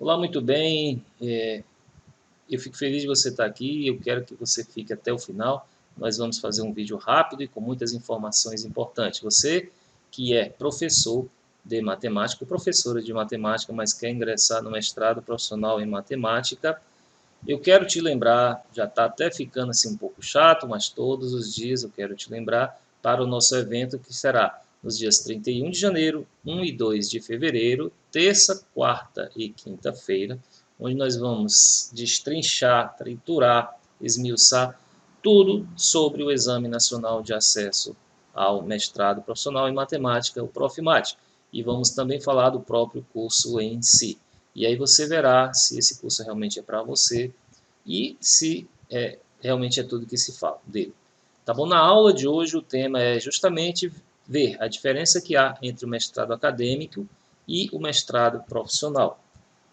Olá, muito bem. Eu fico feliz de você estar aqui. Eu quero que você fique até o final. Nós vamos fazer um vídeo rápido e com muitas informações importantes. Você que é professor de matemática, professora de matemática, mas quer ingressar no mestrado profissional em matemática, eu quero te lembrar, já está até ficando assim um pouco chato, mas todos os dias eu quero te lembrar para o nosso evento que será nos dias 31 de janeiro, 1 e 2 de fevereiro, terça, quarta e quinta-feira, onde nós vamos destrinchar, triturar, esmiuçar tudo sobre o Exame Nacional de Acesso ao Mestrado Profissional em Matemática, o Profmat, e vamos também falar do próprio curso em si. E aí você verá se esse curso realmente é para você e se realmente é tudo que se fala dele. Tá bom? Na aula de hoje o tema é justamente ver a diferença que há entre o mestrado acadêmico e o mestrado profissional.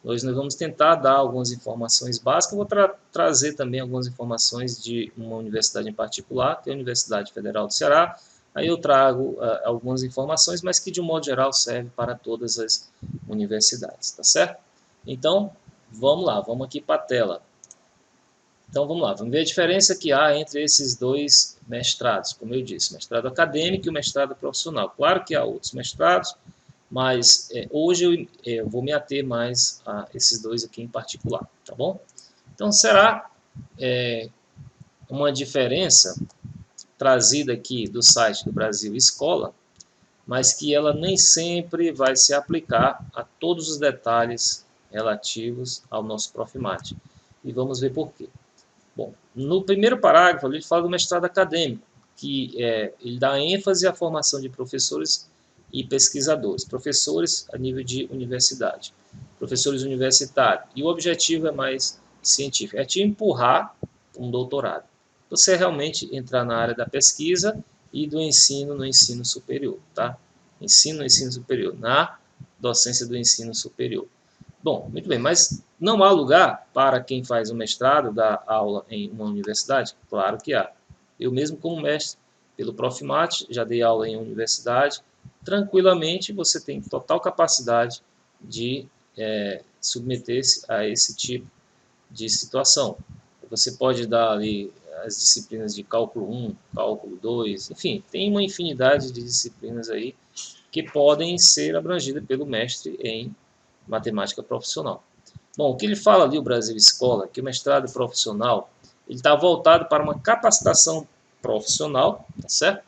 Hoje nós vamos tentar dar algumas informações básicas. Eu vou trazer também algumas informações de uma universidade em particular, que é a Universidade Federal do Ceará. Aí eu trago algumas informações, mas que de um modo geral serve para todas as universidades, tá certo? Então, vamos lá, vamos aqui para a tela. Então, vamos lá, vamos ver a diferença que há entre esses dois mestrados, como eu disse, o mestrado acadêmico e o mestrado profissional. Claro que há outros mestrados, mas hoje eu vou me ater mais a esses dois aqui em particular, tá bom? Então, será uma diferença trazida aqui do site do Brasil Escola, mas que ela nem sempre vai se aplicar a todos os detalhes relativos ao nosso Profmat. E vamos ver por quê. Bom, no primeiro parágrafo ele fala do mestrado acadêmico, que ele dá ênfase à formação de professores e pesquisadores, professores a nível de universidade, professores universitários, e o objetivo é mais científico, é te empurrar um doutorado. Você realmente entrar na área da pesquisa e do ensino no ensino superior, tá? Ensino no ensino superior, na docência do ensino superior. Bom, muito bem, mas não há lugar para quem faz o mestrado dar aula em uma universidade? Claro que há. Eu mesmo como mestre, pelo Profmat, já dei aula em universidade. Tranquilamente, você tem total capacidade de submeter-se a esse tipo de situação. Você pode dar ali as disciplinas de cálculo 1, cálculo 2, enfim, tem uma infinidade de disciplinas aí que podem ser abrangidas pelo mestre em matemática profissional. Bom, o que ele fala ali, o Brasil Escola, que o mestrado profissional ele está voltado para uma capacitação profissional, tá certo?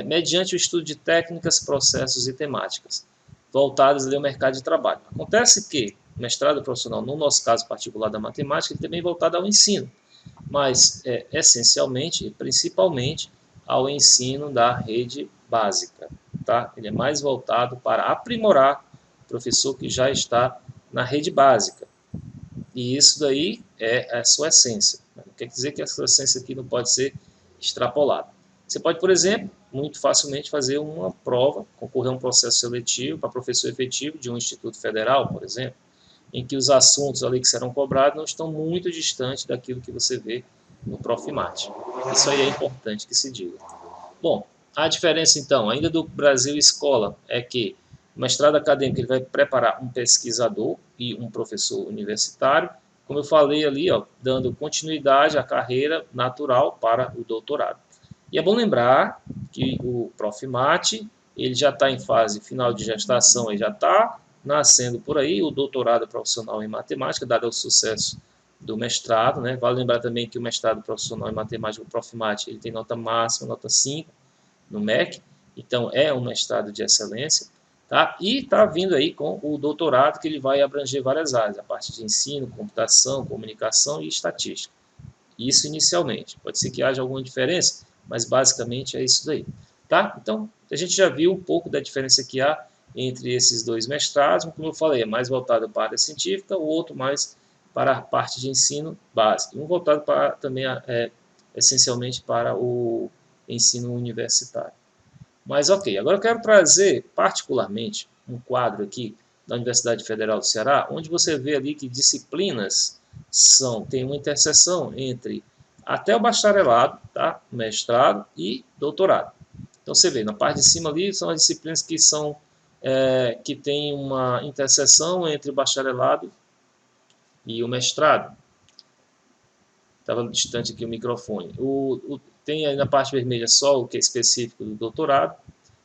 Mediante o estudo de técnicas, processos e temáticas voltadas ali ao mercado de trabalho. Acontece que o mestrado profissional, no nosso caso particular da matemática, ele também é voltado ao ensino, mas essencialmente e principalmente ao ensino da rede básica. Tá? Ele é mais voltado para aprimorar o professor que já está na rede básica. E isso daí é a sua essência. Não quer dizer que a sua essência aqui não pode ser extrapolada. Você pode, por exemplo, muito facilmente fazer uma prova, concorrer a um processo seletivo para professor efetivo de um instituto federal, por exemplo, em que os assuntos ali que serão cobrados não estão muito distantes daquilo que você vê no Profmat. Isso aí é importante que se diga. Bom, a diferença então, ainda do Brasil Escola, é que o mestrado acadêmico ele vai preparar um pesquisador e um professor universitário, como eu falei ali, ó, dando continuidade à carreira natural para o doutorado. E é bom lembrar que o Profmat ele já está em fase final de gestação, ele já está nascendo por aí, o doutorado profissional em matemática, dado o sucesso do mestrado, né? Vale lembrar também que o mestrado profissional em matemática, o Profmat, ele tem nota máxima, nota 5 no MEC, então é um mestrado de excelência, tá? E está vindo aí com o doutorado, que ele vai abranger várias áreas, a parte de ensino, computação, comunicação e estatística. Isso inicialmente. Pode ser que haja alguma diferença, mas basicamente é isso daí, tá? Então, a gente já viu um pouco da diferença que há entre esses dois mestrados, como eu falei, é mais voltado para a área científica, o outro mais para a parte de ensino básico, um voltado para, também essencialmente para o ensino universitário. Mas ok, agora eu quero trazer particularmente um quadro aqui da Universidade Federal do Ceará, onde você vê ali que disciplinas tem uma interseção entre até o bacharelado, tá? Mestrado e doutorado. Então você vê, na parte de cima ali são as disciplinas que têm uma interseção entre bacharelado E o mestrado, estava distante aqui o microfone, tem aí na parte vermelha só o que é específico do doutorado,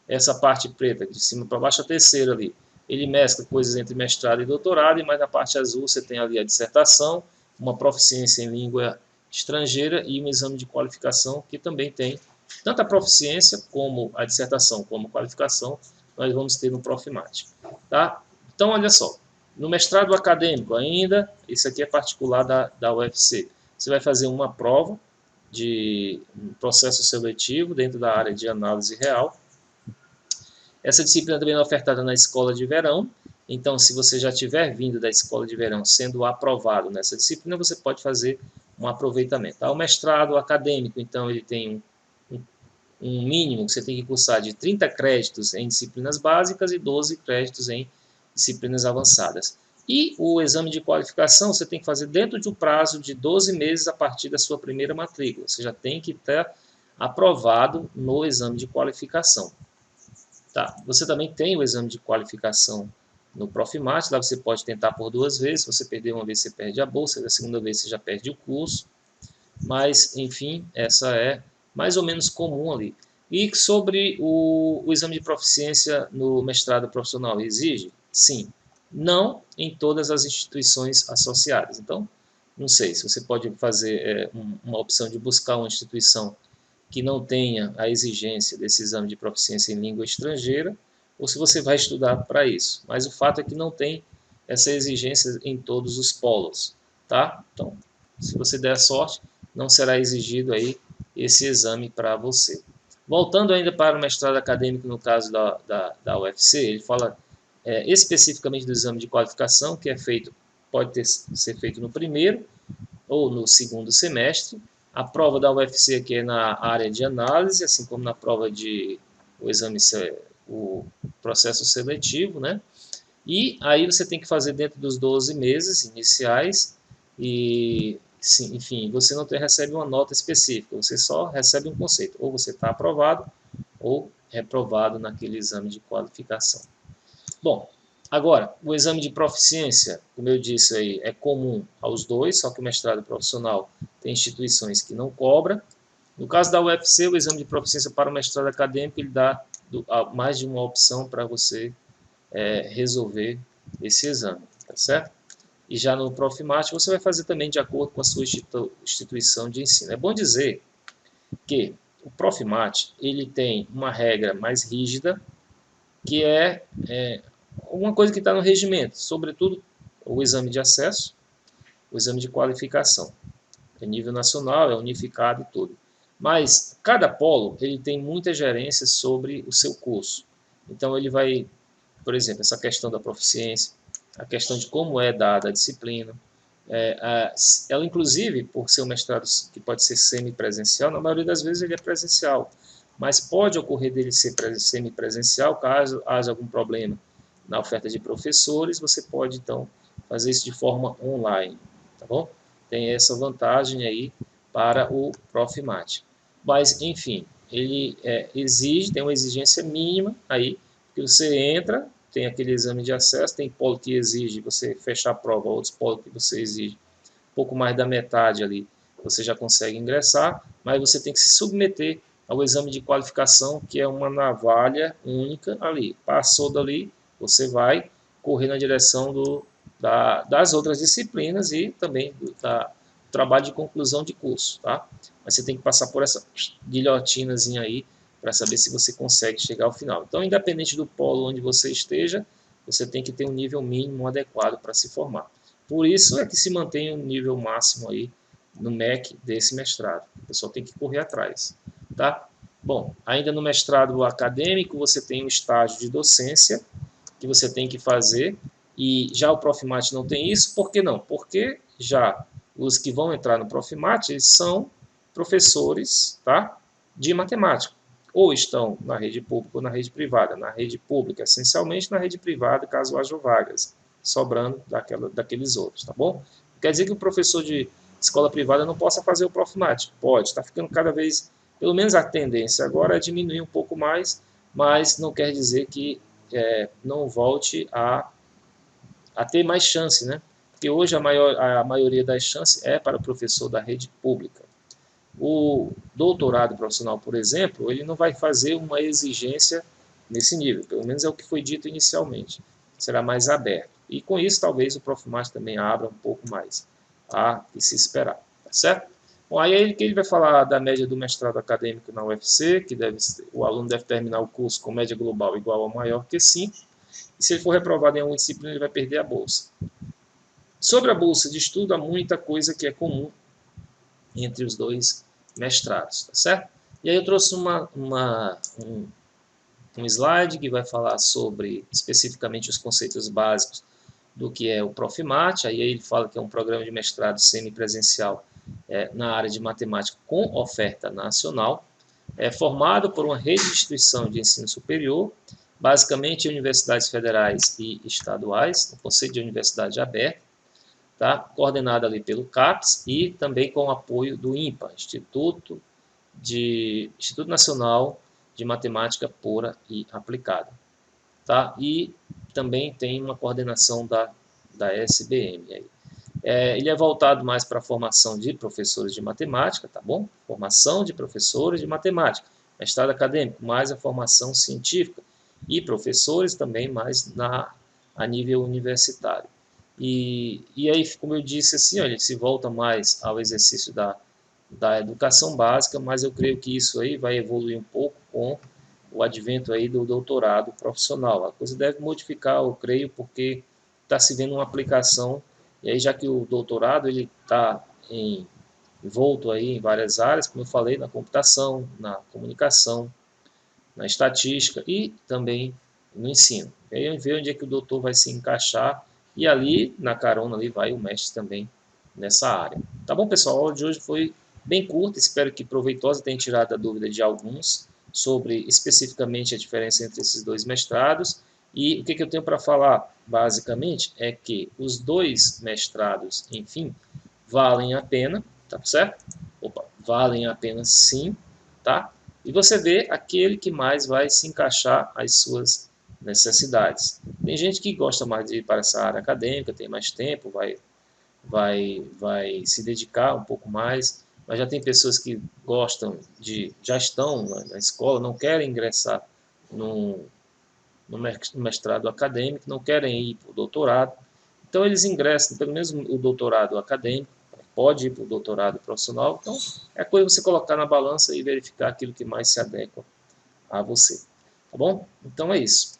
essa parte preta, de cima para baixo, a terceira ali, ele mescla coisas entre mestrado e doutorado, mas na parte azul você tem ali a dissertação, uma proficiência em língua estrangeira e um exame de qualificação que também tem tanto a proficiência como a dissertação, como a qualificação, nós vamos ter no Profimate. Tá? Então, olha só, no mestrado acadêmico ainda, isso aqui é particular da UFC, você vai fazer uma prova de um processo seletivo dentro da área de análise real. Essa disciplina também é ofertada na escola de verão, então se você já tiver vindo da escola de verão sendo aprovado nessa disciplina, você pode fazer um aproveitamento. O mestrado acadêmico, então, ele tem um mínimo que você tem que cursar de 30 créditos em disciplinas básicas e 12 créditos em disciplinas avançadas. E o exame de qualificação você tem que fazer dentro de um prazo de 12 meses a partir da sua primeira matrícula. Você já tem que estar aprovado no exame de qualificação. Tá. Você também tem o exame de qualificação no Profimate, lá você pode tentar por 2 vezes, se você perder uma vez você perde a bolsa, da segunda vez você já perde o curso, mas enfim, essa é mais ou menos comum ali. E sobre o exame de proficiência no mestrado profissional, exige? Sim. Não em todas as instituições associadas. Então, não sei se você pode fazer uma opção de buscar uma instituição que não tenha a exigência desse exame de proficiência em língua estrangeira, ou se você vai estudar para isso. Mas o fato é que não tem essa exigência em todos os polos, tá? Então, se você der sorte, não será exigido aí esse exame para você. Voltando ainda para o mestrado acadêmico, no caso da UFC, ele fala especificamente do exame de qualificação, que é feito, pode ser feito no primeiro ou no segundo semestre. A prova da UFC aqui é na área de análise, assim como na prova o exame, o processo seletivo, né? E aí você tem que fazer dentro dos 12 meses iniciais e, sim, enfim, você não recebe uma nota específica, você só recebe um conceito, ou você está aprovado ou reprovado naquele exame de qualificação. Bom, agora, o exame de proficiência, como eu disse aí, é comum aos dois, só que o mestrado profissional tem instituições que não cobram. No caso da UFC, o exame de proficiência para o mestrado acadêmico, ele dá mais de uma opção para você resolver esse exame, tá certo? E já no Profimate, você vai fazer também de acordo com a sua instituição de ensino. É bom dizer que o Profimate, ele tem uma regra mais rígida, que é uma coisa que está no regimento, sobretudo o exame de acesso, o exame de qualificação. É nível nacional, é unificado e tudo. Mas cada polo ele tem muita gerência sobre o seu curso. Então ele vai, por exemplo, essa questão da proficiência, a questão de como é dada a disciplina. Ela, inclusive, por ser um mestrado que pode ser semipresencial, na maioria das vezes ele é presencial. Mas pode ocorrer dele ser semipresencial caso haja algum problema na oferta de professores, você pode então fazer isso de forma online, tá bom? Tem essa vantagem aí para o Profimate. Mas, enfim, ele tem uma exigência mínima aí, que você entra, tem aquele exame de acesso, tem polo que exige você fechar a prova, outros polos que você exige um pouco mais da metade ali, você já consegue ingressar, mas você tem que se submeter ao exame de qualificação, que é uma navalha única ali. Passou dali, você vai correr na direção das outras disciplinas e também do trabalho de conclusão de curso, tá? Mas você tem que passar por essa guilhotinazinha aí para saber se você consegue chegar ao final. Então, independente do polo onde você esteja, você tem que ter um nível mínimo adequado para se formar. Por isso é que se mantém um nível máximo aí no MEC desse mestrado. O pessoal tem que correr atrás, tá? Bom, ainda no mestrado acadêmico, você tem um estágio de docência que você tem que fazer, e já o Profimate não tem isso. Por que não? Porque já os que vão entrar no Profimate, eles são professores, tá, de matemática, ou estão na rede pública ou na rede privada. Na rede pública, essencialmente, na rede privada, caso haja vagas, sobrando daqueles outros, tá bom? Quer dizer que o professor de escola privada não possa fazer o Profimate? Pode, está ficando cada vez, pelo menos a tendência agora é diminuir um pouco mais, mas não quer dizer que não volte a ter mais chance, né? porque hoje a maioria das chances é para o professor da rede pública. O doutorado profissional, por exemplo, ele não vai fazer uma exigência nesse nível, pelo menos é o que foi dito inicialmente, será mais aberto. E com isso, talvez o Profimate também abra um pouco mais a que se esperar, tá certo? Bom, aí ele vai falar da média do mestrado acadêmico na UFC, que o aluno deve terminar o curso com média global igual ou maior que 5, e se ele for reprovado em alguma disciplina, ele vai perder a bolsa. Sobre a bolsa de estudo, há muita coisa que é comum entre os dois mestrados, tá certo? E aí eu trouxe um slide que vai falar sobre especificamente os conceitos básicos do que é o Profimate. Aí ele fala que é um programa de mestrado semipresencial na área de matemática com oferta nacional, formado por uma rede de instituição de ensino superior, basicamente universidades federais e estaduais, no conceito de universidade aberta, tá? Coordenada ali pelo CAPES e também com o apoio do INPA, Instituto Nacional de Matemática Pura e Aplicada. Tá? E também tem uma coordenação da SBM. Ele é voltado mais para a formação de professores de matemática, tá bom? Formação de professores de matemática. Mestrado acadêmico, mais a formação científica. E professores também mais a nível universitário. E aí, como eu disse, assim, ele se volta mais ao exercício da educação básica, mas eu creio que isso aí vai evoluir um pouco com o advento aí do doutorado profissional. A coisa deve modificar, eu creio, porque está se vendo uma aplicação, e aí já que o doutorado ele está envolto aí em várias áreas, como eu falei, na computação, na comunicação, na estatística e também no ensino. E aí eu vejo onde é que o doutor vai se encaixar, e ali, na carona, ali vai o mestre também nessa área. Tá bom, pessoal? A aula de hoje foi bem curta, espero que proveitosa, tenha tirado a dúvida de alguns sobre especificamente a diferença entre esses dois mestrados. E o que eu tenho para falar, basicamente, é que os dois mestrados, enfim, valem a pena, tá certo? Opa, valem a pena sim, tá? E você vê aquele que mais vai se encaixar às suas necessidades. Tem gente que gosta mais de ir para essa área acadêmica, tem mais tempo, vai se dedicar um pouco mais, mas já tem pessoas que já estão na escola, não querem ingressar no mestrado acadêmico, não querem ir para o doutorado, então eles ingressam, pelo menos o doutorado acadêmico, pode ir para o doutorado profissional, então é coisa você colocar na balança e verificar aquilo que mais se adequa a você, tá bom? Então é isso.